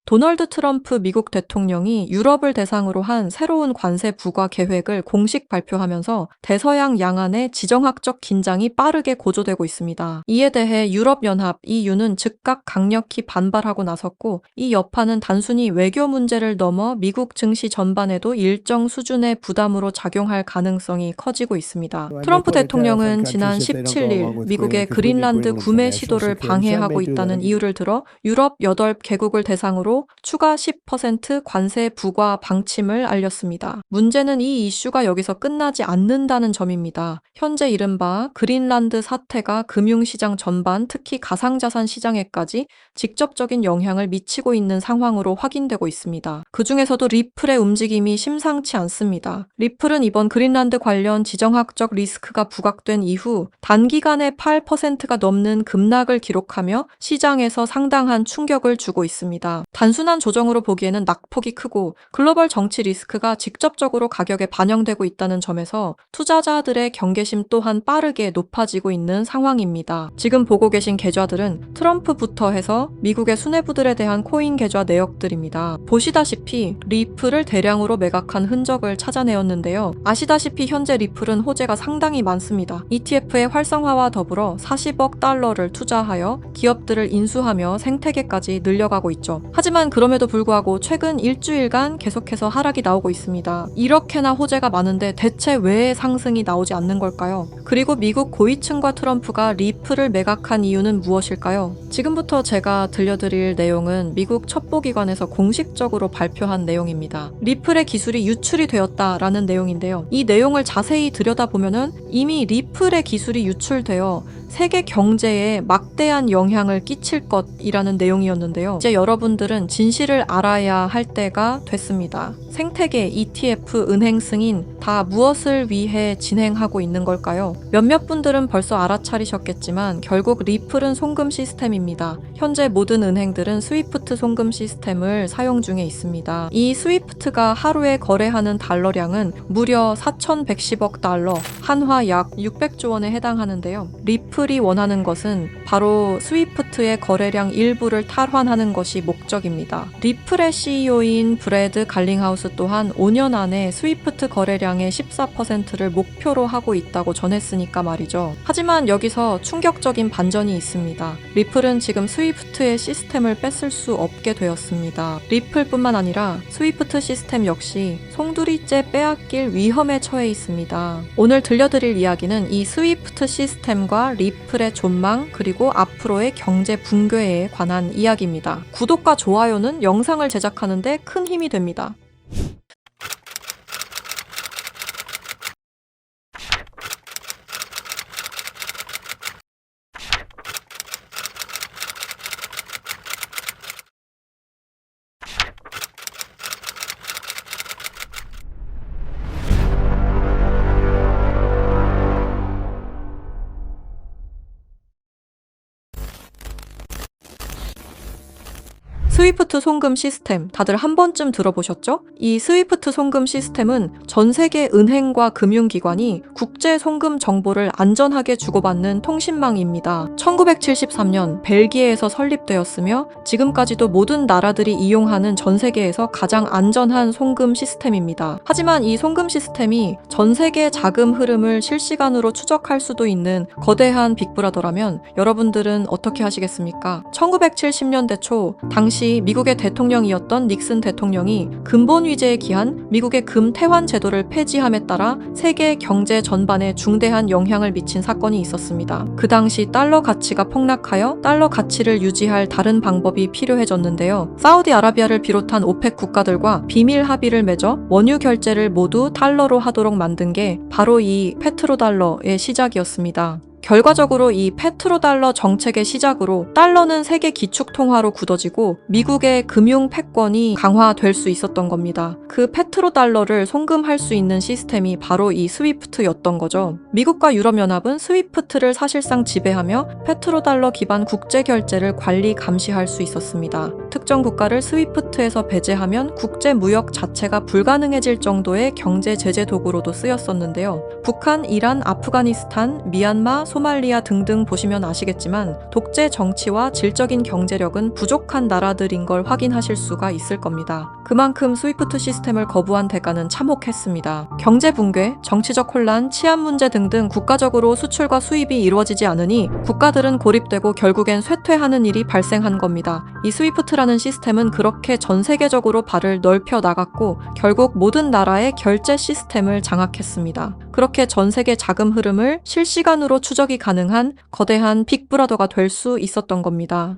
도널드 트럼프 미국 대통령이 유럽을 대상으로 한 새로운 관세 부과 계획을 공식 발표하면서 대서양 양안의 지정학적 긴장이 빠르게 고조되고 있습니다. 이에 대해 유럽연합 EU는 즉각 강력히 반발하고 나섰고, 이 여파는 단순히 외교 문제를 넘어 미국 증시 전반에도 일정 수준의 부담으로 작용할 가능성이 커지고 있습니다. 트럼프 대통령은 지난 17일 미국의 그린란드 구매 시도를 방해하고 있다는 이유를 들어 유럽 8개국을 대상으로 추가 10% 관세 부과 방침을 알렸습니다. 문제는 이 이슈가 여기서 끝나지 않는다는 점입니다. 현재 이른바 그린란드 사태가 금융시장 전반, 특히 가상자산 시장에까지 직접적인 영향을 미치고 있는 상황으로 확인되고 있습니다. 그 중에서도 리플의 움직임이 심상치 않습니다. 리플은 이번 그린란드 관련 지정학적 리스크가 부각된 이후 단기간에 8%가 넘는 급락을 기록하며 시장에서 상당한 충격을 주고 있습니다. 단순한 조정으로 보기에는 낙폭이 크고 글로벌 정치 리스크가 직접적으로 가격에 반영되고 있다는 점에서 투자자들의 경계심 또한 빠르게 높아지고 있는 상황입니다. 지금 보고 계신 계좌들은 트럼프부터 해서 미국의 수뇌부들에 대한 코인 계좌 내역들입니다. 보시다시피 리플을 대량으로 매각한 흔적을 찾아내었는데요. 아시다시피 현재 리플은 호재가 상당히 많습니다. ETF의 활성화와 더불어 40억 달러를 투자하여 기업들을 인수하며 생태계까지 늘려가고 있죠. 하지만 그럼에도 불구하고 최근 일주일간 계속해서 하락이 나오고 있습니다. 이렇게나 호재가 많은데 대체 왜 상승이 나오지 않는 걸까요? 그리고 미국 고위층과 트럼프가 리플을 매각한 이유는 무엇일까요? 지금부터 제가 들려드릴 내용은 미국 첩보기관에서 공식적으로 발표한 내용입니다. 리플의 기술이 유출이 되었다라는 내용인데요. 이 내용을 자세히 들여다보면은 이미 리플의 기술이 유출되어 세계 경제에 막대한 영향을 끼칠 것이라는 내용이었는데요. 이제 여러분들은 진실을 알아야 할 때가 됐습니다. 생태계, ETF, 은행 승인 다 무엇을 위해 진행하고 있는 걸까요? 몇몇 분들은 벌써 알아차리셨겠지만 결국 리플은 송금 시스템입니다. 현재 모든 은행들은 스위프트 송금 시스템을 사용 중에 있습니다. 이 스위프트가 하루에 거래하는 달러량은 무려 4,110억 달러, 한화 약 600조 원에 해당하는데요. 리플이 원하는 것은 바로 스위프트의 거래량 일부를 탈환하는 것이 목적입니다. 리플의 CEO인 브래드 갈링하우스 또한 5년 안에 스위프트 거래량의 14%를 목표로 하고 있다고 전했으니까 말이죠. 하지만 여기서 충격적인 반전이 있습니다. 리플은 지금 스위프트의 시스템을 뺏을 수 없게 되었습니다. 리플뿐만 아니라 스위프트 시스템 역시 송두리째 빼앗길 위험에 처해 있습니다. 오늘 들려드릴 이야기는 이 스위프트 시스템과 리플의 존망, 그리고 앞으로의 경제 붕괴에 관한 이야기입니다. 구독과 좋아요는 영상을 제작하는데 큰 힘이 됩니다. 스위프트 송금 시스템 다들 한 번쯤 들어보셨죠? 이 스위프트 송금 시스템은 전 세계 은행과 금융기관이 국제 송금 정보를 안전하게 주고받는 통신망입니다. 1973년 벨기에에서 설립되었으며 지금까지도 모든 나라들이 이용하는 전 세계에서 가장 안전한 송금 시스템입니다. 하지만 이 송금 시스템이 전 세계 자금 흐름을 실시간으로 추적할 수도 있는 거대한 빅브라더라면 여러분들은 어떻게 하시겠습니까? 1970년대 초 당시 미국의 대통령이었던 닉슨 대통령이 근본 위제에 기한 미국의 금 태환 제도를 폐지함에 따라 세계 경제 전반에 중대한 영향을 미친 사건이 있었습니다. 그 당시 달러 가치가 폭락하여 달러 가치를 유지할 다른 방법이 필요해졌는데요. 사우디아라비아를 비롯한 오펙 국가들과 비밀 합의를 맺어 원유 결제를 모두 달러로 하도록 만든 게 바로 이 페트로달러의 시작이었습니다. 결과적으로 이 페트로달러 정책의 시작으로 달러는 세계 기축통화로 굳어지고 미국의 금융 패권이 강화될 수 있었던 겁니다. 그 페트로달러를 송금할 수 있는 시스템이 바로 이 스위프트였던 거죠. 미국과 유럽연합은 스위프트를 사실상 지배하며 페트로달러 기반 국제결제를 관리 감시할 수 있었습니다. 특정 국가를 스위프트에서 배제하면 국제무역 자체가 불가능해질 정도의 경제 제재 도구로도 쓰였었는데요. 북한, 이란, 아프가니스탄, 미얀마, 소말리아 등등 보시면 아시겠지만 독재 정치와 질적인 경제력은 부족한 나라들인 걸 확인하실 수가 있을 겁니다. 그만큼 스위프트 시스템을 거부한 대가는 참혹했습니다. 경제 붕괴, 정치적 혼란, 치안 문제 등등 국가적으로 수출과 수입이 이루어지지 않으니 국가들은 고립되고 결국엔 쇠퇴하는 일이 발생한 겁니다. 이 스위프트라는 시스템은 그렇게 전 세계적으로 발을 넓혀 나갔고 결국 모든 나라의 결제 시스템을 장악했습니다. 그렇게 전 세계 자금 흐름을 실시간으로 추적이 가능한 거대한 빅브라더가 될 수 있었던 겁니다.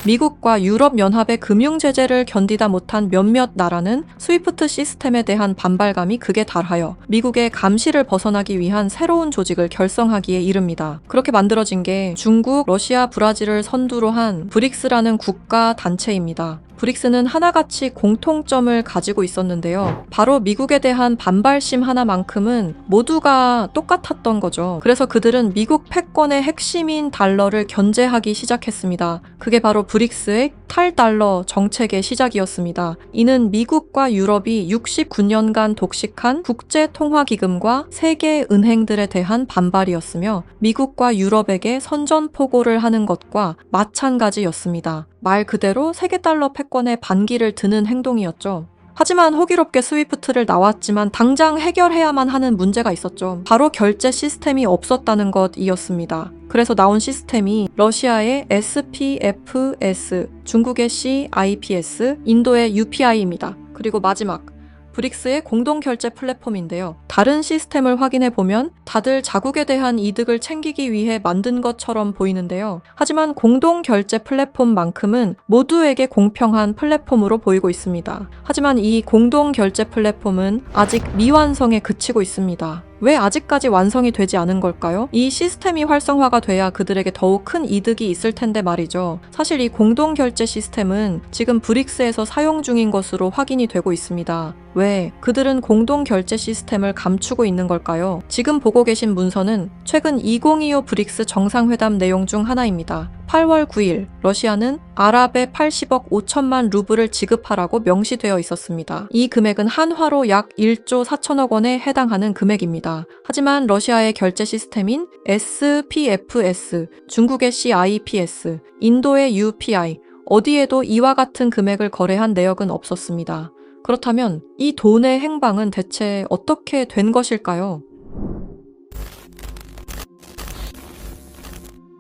미국과 유럽연합의 금융제재를 견디다 못한 몇몇 나라는 스위프트 시스템에 대한 반발감이 극에 달하여 미국의 감시를 벗어나기 위한 새로운 조직을 결성하기에 이릅니다. 그렇게 만들어진 게 중국, 러시아, 브라질을 선두로 한 브릭스라는 국가 단체입니다. 브릭스는 하나같이 공통점을 가지고 있었는데요. 바로 미국에 대한 반발심 하나만큼은 모두가 똑같았던 거죠. 그래서 그들은 미국 패권의 핵심인 달러를 견제하기 시작했습니다. 그게 바로 브릭스의 탈달러 정책의 시작이었습니다. 이는 미국과 유럽이 69년간 독식한 국제통화기금과 세계은행들에 대한 반발이었으며 미국과 유럽에게 선전포고를 하는 것과 마찬가지였습니다. 말 그대로 세계달러 패권에 반기를 드는 행동이었죠. 하지만 호기롭게 스위프트를 나왔지만 당장 해결해야만 하는 문제가 있었죠. 바로 결제 시스템이 없었다는 것이었습니다. 그래서 나온 시스템이 러시아의 SPFS, 중국의 CIPS, 인도의 UPI입니다. 그리고 마지막 브릭스의 공동결제 플랫폼인데요. 다른 시스템을 확인해보면 다들 자국에 대한 이득을 챙기기 위해 만든 것처럼 보이는데요. 하지만 공동결제 플랫폼만큼은 모두에게 공평한 플랫폼으로 보이고 있습니다. 하지만 이 공동결제 플랫폼은 아직 미완성에 그치고 있습니다. 왜 아직까지 완성이 되지 않은 걸까요? 이 시스템이 활성화가 돼야 그들에게 더욱 큰 이득이 있을 텐데 말이죠. 사실 이 공동결제 시스템은 지금 브릭스에서 사용 중인 것으로 확인이 되고 있습니다. 왜? 그들은 공동결제 시스템을 감추고 있는 걸까요? 지금 보고 계신 문서는 최근 2025 브릭스 정상회담 내용 중 하나입니다. 8월 9일 러시아는 아랍에 80억 5천만 루블을 지급하라고 명시되어 있었습니다. 이 금액은 한화로 약 1조 4천억 원에 해당하는 금액입니다. 하지만 러시아의 결제 시스템인 SPFS, 중국의 CIPS, 인도의 UPI, 어디에도 이와 같은 금액을 거래한 내역은 없었습니다. 그렇다면 이 돈의 행방은 대체 어떻게 된 것일까요?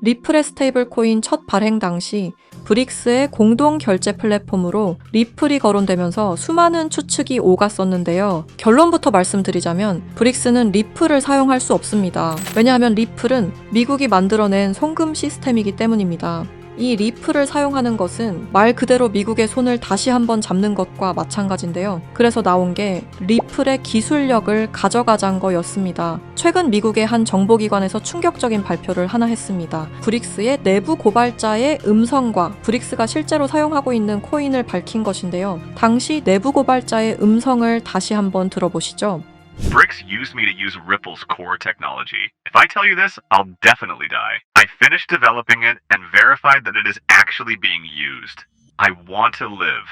리플의 스테이블 코인 첫 발행 당시 브릭스의 공동 결제 플랫폼으로 리플이 거론되면서 수많은 추측이 오갔었는데요. 결론부터 말씀드리자면 브릭스는 리플을 사용할 수 없습니다. 왜냐하면 리플은 미국이 만들어낸 송금 시스템이기 때문입니다. 이 리플을 사용하는 것은 말 그대로 미국의 손을 다시 한번 잡는 것과 마찬가지인데요. 그래서 나온 게 리플의 기술력을 가져가자는 거였습니다. 최근 미국의 한 정보기관에서 충격적인 발표를 하나 했습니다. 브릭스의 내부 고발자의 음성과 브릭스가 실제로 사용하고 있는 코인을 밝힌 것인데요. 당시 내부 고발자의 음성을 다시 한번 들어보시죠. Bricks used me to use Ripple's core technology. If I tell you this, I'll definitely die. I finished developing it and verified that it is actually being used. I want to live.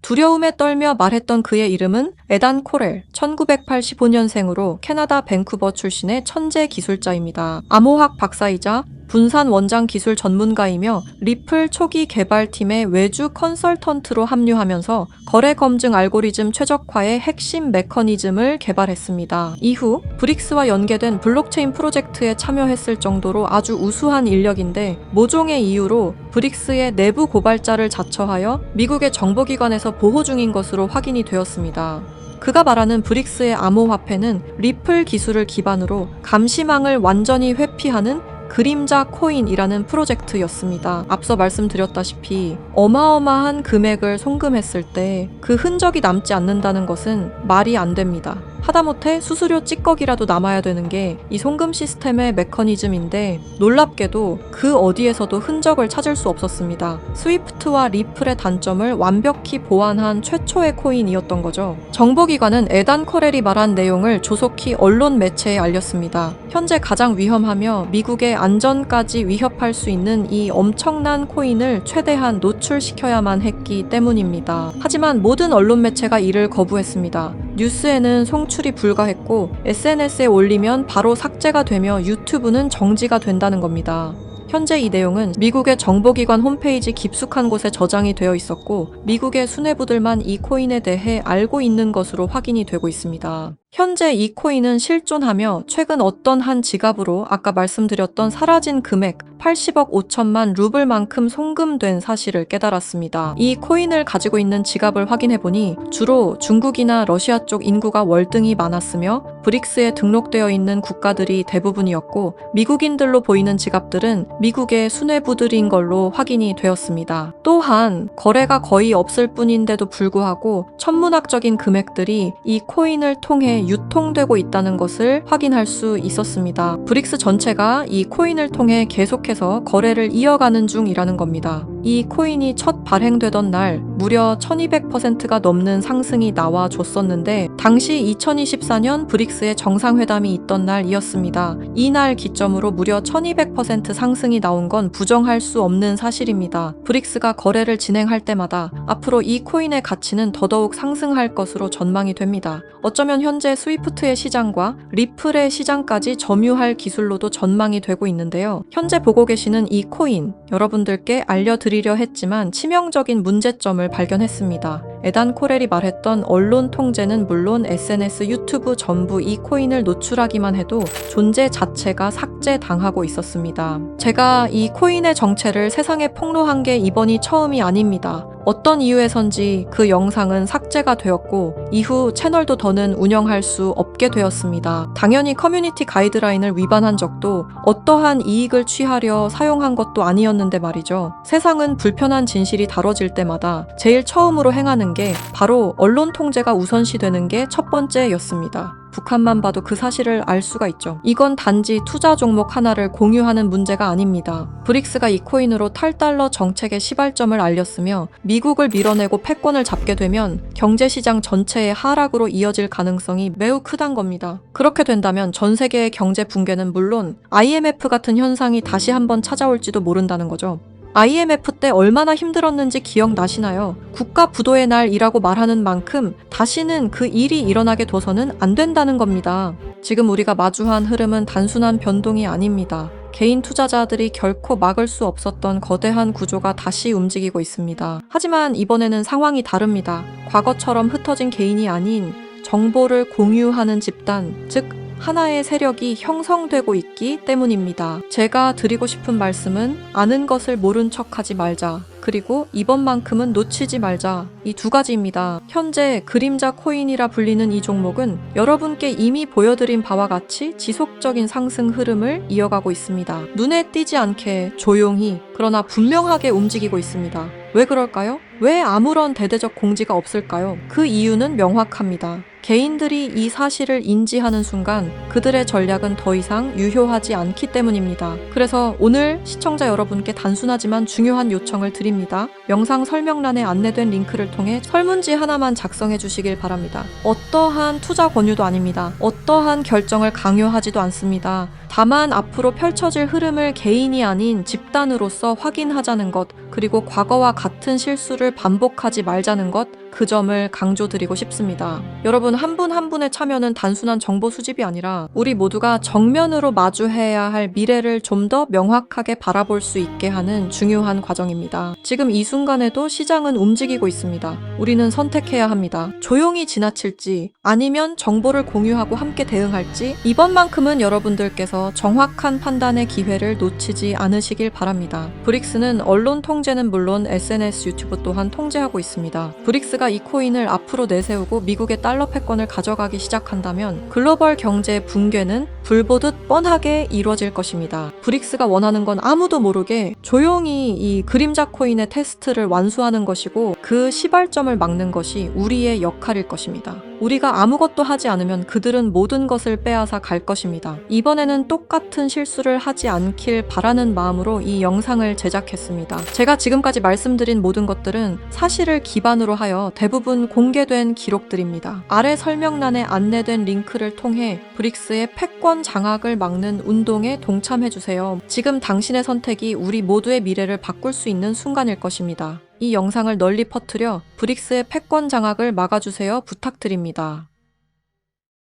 두려움에 떨며 말했던 그의 이름은 에단 코렐, 1985년생으로 캐나다 밴쿠버 출신의 천재 기술자입니다. 암호학 박사이자 분산 원장 기술 전문가이며 리플 초기 개발팀의 외주 컨설턴트로 합류하면서 거래 검증 알고리즘 최적화의 핵심 메커니즘을 개발했습니다. 이후 브릭스와 연계된 블록체인 프로젝트에 참여했을 정도로 아주 우수한 인력인데 모종의 이유로 브릭스의 내부 고발자를 자처하여 미국의 정보기관에서 보호 중인 것으로 확인이 되었습니다. 그가 말하는 브릭스의 암호화폐는 리플 기술을 기반으로 감시망을 완전히 회피하는 그림자 코인이라는 프로젝트였습니다. 앞서 말씀드렸다시피 어마어마한 금액을 송금했을 때 그 흔적이 남지 않는다는 것은 말이 안 됩니다. 하다못해 수수료 찌꺼기라도 남아야 되는 게 이 송금 시스템의 메커니즘인데 놀랍게도 그 어디에서도 흔적을 찾을 수 없었습니다. 스위프트와 리플의 단점을 완벽히 보완한 최초의 코인이었던 거죠. 정보기관은 에단 코렐이 말한 내용을 조속히 언론 매체에 알렸습니다. 현재 가장 위험하며 미국의 안전까지 위협할 수 있는 이 엄청난 코인을 최대한 노출시켜야만 했기 때문입니다. 하지만 모든 언론 매체가 이를 거부했습니다. 뉴스에는 송출이 불가했고 SNS에 올리면 바로 삭제가 되며 유튜브는 정지가 된다는 겁니다. 현재 이 내용은 미국의 정보기관 홈페이지 깊숙한 곳에 저장이 되어 있었고 미국의 수뇌부들만 이 코인에 대해 알고 있는 것으로 확인이 되고 있습니다. 현재 이 코인은 실존하며 최근 어떤 한 지갑으로 아까 말씀드렸던 사라진 금액 80억 5천만 루블만큼 송금된 사실을 깨달았습니다. 이 코인을 가지고 있는 지갑을 확인해보니 주로 중국이나 러시아 쪽 인구가 월등히 많았으며 브릭스에 등록되어 있는 국가들이 대부분이었고 미국인들로 보이는 지갑들은 미국의 수뇌부들인 걸로 확인이 되었습니다. 또한 거래가 거의 없을 뿐인데도 불구하고 천문학적인 금액들이 이 코인을 통해 유통되고 있다는 것을 확인할 수 있었습니다. 브릭스 전체가 이 코인을 통해 계속해서 거래를 이어가는 중이라는 겁니다. 이 코인이 첫 발행되던 날 무려 1200%가 넘는 상승이 나와줬었는데 당시 2024년 브릭스의 정상회담이 있던 날이었습니다. 이날 기점으로 무려 1200% 상승이 나온 건 부정할 수 없는 사실입니다. 브릭스가 거래를 진행할 때마다 앞으로 이 코인의 가치는 더더욱 상승할 것으로 전망이 됩니다. 어쩌면 현재 스위프트의 시장과 리플의 시장까지 점유할 기술로도 전망이 되고 있는데요. 현재 보고 계시는 이 코인, 여러분들께 알려드리려 했지만 치명적인 문제점을 발견했습니다. 에단 코렐이 말했던 언론 통제는 물론 SNS, 유튜브 전부 이 코인을 노출하기만 해도 존재 자체가 삭제당하고 있었습니다. 제가 이 코인의 정체를 세상에 폭로한 게 이번이 처음이 아닙니다. 어떤 이유에선지 그 영상은 삭제가 되었고 이후 채널도 더는 운영할 수 없게 되었습니다. 당연히 커뮤니티 가이드라인을 위반한 적도 어떠한 이익을 취하려 사용한 것도 아니었는데 말이죠. 세상은 불편한 진실이 다뤄질 때마다 제일 처음으로 행하는 게 바로 언론 통제가 우선시되는 게 첫 번째였습니다. 북한만 봐도 그 사실을 알 수가 있죠. 이건 단지 투자 종목 하나를 공유하는 문제가 아닙니다. 브릭스가 이 코인으로 탈달러 정책의 시발점을 알렸으며 미국을 밀어내고 패권을 잡게 되면 경제시장 전체의 하락으로 이어질 가능성이 매우 크단 겁니다. 그렇게 된다면 전 세계의 경제 붕괴는 물론 IMF 같은 현상이 다시 한번 찾아올지도 모른다는 거죠. IMF 때 얼마나 힘들었는지 기억나시나요? 국가 부도의 날이라고 말하는 만큼 다시는 그 일이 일어나게 둬서는 안 된다는 겁니다. 지금 우리가 마주한 흐름은 단순한 변동이 아닙니다. 개인 투자자들이 결코 막을 수 없었던 거대한 구조가 다시 움직이고 있습니다. 하지만 이번에는 상황이 다릅니다. 과거처럼 흩어진 개인이 아닌 정보를 공유하는 집단, 즉 하나의 세력이 형성되고 있기 때문입니다. 제가 드리고 싶은 말씀은 아는 것을 모른 척하지 말자. 그리고 이번만큼은 놓치지 말자. 이 두 가지입니다. 현재 그림자 코인이라 불리는 이 종목은 여러분께 이미 보여드린 바와 같이 지속적인 상승 흐름을 이어가고 있습니다. 눈에 띄지 않게 조용히 그러나 분명하게 움직이고 있습니다. 왜 그럴까요? 왜 아무런 대대적 공지가 없을까요? 그 이유는 명확합니다. 개인들이 이 사실을 인지하는 순간 그들의 전략은 더 이상 유효하지 않기 때문입니다. 그래서 오늘 시청자 여러분께 단순하지만 중요한 요청을 드립니다. 영상 설명란에 안내된 링크를 통해 설문지 하나만 작성해 주시길 바랍니다. 어떠한 투자 권유도 아닙니다. 어떠한 결정을 강요하지도 않습니다. 다만 앞으로 펼쳐질 흐름을 개인이 아닌 집단으로서 확인하자는 것, 그리고 과거와 같은 실수를 반복하지 말자는 것, 그 점을 강조드리고 싶습니다. 여러분 한 분 한 분의 참여는 단순한 정보 수집이 아니라 우리 모두가 정면으로 마주해야 할 미래를 좀 더 명확하게 바라볼 수 있게 하는 중요한 과정입니다. 지금 이 순간에도 시장은 움직이고 있습니다. 우리는 선택해야 합니다. 조용히 지나칠지 아니면 정보를 공유하고 함께 대응할지 이번만큼은 여러분들께서 정확한 판단의 기회를 놓치지 않으시길 바랍니다. 브릭스는 언론 통제는 물론 SNS, 유튜브 또한 통제하고 있습니다. 브릭스가 이 코인을 앞으로 내세우고 미국의 달러 패권을 가져가기 시작한다면 글로벌 경제 붕괴는 불보듯 뻔하게 이루어질 것입니다. 브릭스가 원하는 건 아무도 모르게 조용히 이 그림자 코인의 테스트를 완수하는 것이고 그 시발점을 막는 것이 우리의 역할일 것입니다. 우리가 아무것도 하지 않으면 그들은 모든 것을 빼앗아 갈 것입니다. 이번에는 똑같은 실수를 하지 않길 바라는 마음으로 이 영상을 제작했습니다. 제가 지금까지 말씀드린 모든 것들은 사실을 기반으로 하여 대부분 공개된 기록들입니다. 아래 설명란에 안내된 링크를 통해 브릭스의 패권 장악을 막는 운동에 동참해주세요. 지금 당신의 선택이 우리 모두의 미래를 바꿀 수 있는 순간일 것입니다. 이 영상을 널리 퍼뜨려 브릭스의 패권 장악을 막아주세요 부탁드립니다.